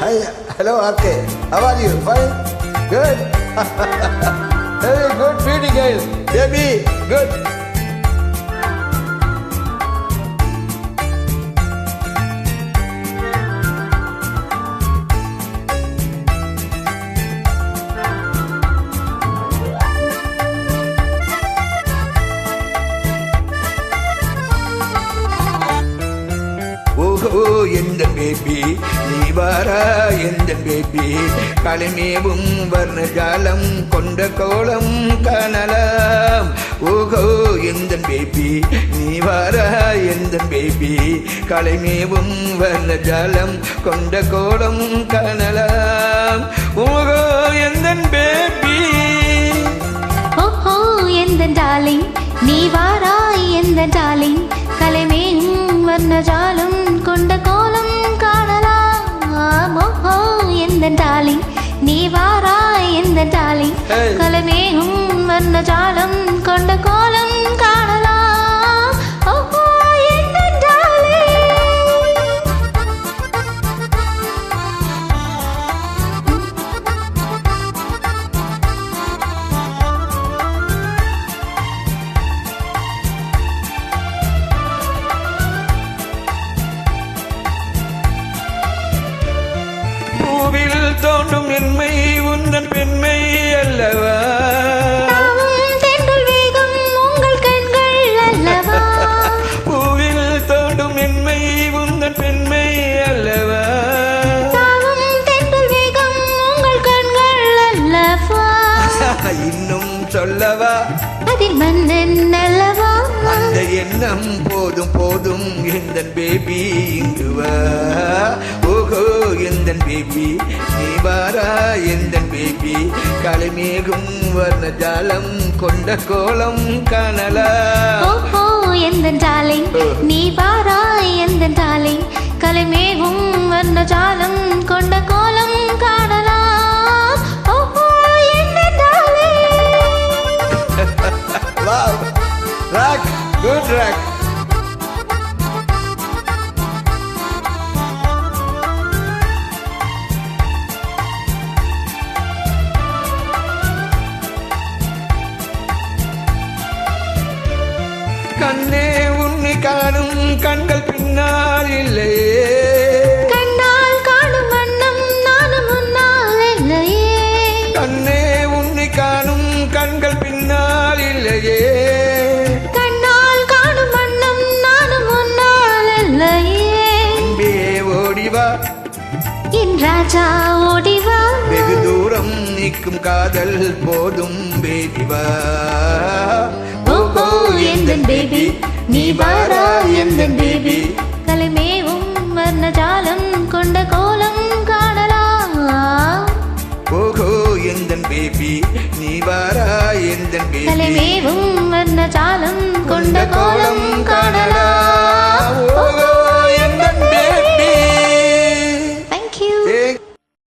Hi, hello, okay. How are you? Fine? Good? Hey, good beauty girl. Baby, good. ஓஹோ எந்த baby நீ வாரா எந்த பேபி களிமேவும் வர்ணஜாலம் கொண்ட கோலம் காணலாம் ஓஹோ எந்த பேபி நீ வாரா எந்த பேபி களிமேவும் வர்ணஜாலம் கொண்ட கோலம் காணலாம் ஓஹோ எந்த பேபி ஓஹோ எந்த டார்லிங் நீ வாராய் எந்த டார்லிங் கலைமேயும் வர்ணஜாலம் கொண்ட கோலம் காணலாம் ஓஹோ எந்த டார்லிங் நீ வாராய் எந்த டார்லிங் கலைமேயும் வர்ணஜாலம் கொண்ட கோலம் காணலாம் ஓஹோ எந்த பூவில் தோன்றும் என்மை உந்தன் பெண்மை அல்லவா தென்றல் வேகம் உங்கள் கண்கள் அல்லவா பூவில் தோன்றும் என்மை உந்தன் பெண்மை அல்லவா தென்றல் வேகம் உங்கள் கண்கள் அல்லவா இன்னும் சொல்லவா அதில் மன்னன் அல்லவா அந்த எண்ணம் போதும் போதும் எந்தன் பேபி இங்கு வா ஓஹோ எந்தன் பேபி நீ வாரா எந்தன் பேபி களிமேகும் வர்ணஜாலம் கொண்ட கோலம் காணலாம் ஓஹோ எந்த டார்லிங் நீ வாராய் எந்த டார்லிங் கலைமேகும் வர்ணஜாலம் கொண்ட கோலம் காணலாம் ஓஹோ எந்த darling wow rock good rock கண்ணே உன்னை காணும் கண்கள் பின்னால் இல்லையே கண்ணால் காணும் வண்ணம் நானும் முன்னால் இல்லையே கண்ணே உன்னை காணும் கண்கள் பின்னால் இல்லையே கண்ணால் காணும் வண்ணம் நானும் முன்னால் இல்லையே அன்பே ஓடிவா என் ராஜா ஓடிவா வெகு தூரம் நிற்கும் காதல் போதும் பேபிவா ஓஹோ எந்தன் பேபி நீ வாரா எந்தன் பேபி கலைமேவும் வர்ணஜாலம் கொண்ட கோலம் காணலாம் ஓஹோ எந்தன் பேபி நீ வாரா எந்தன் பேபி கலைமேவும் வர்ணஜாலம் கொண்ட கோலம்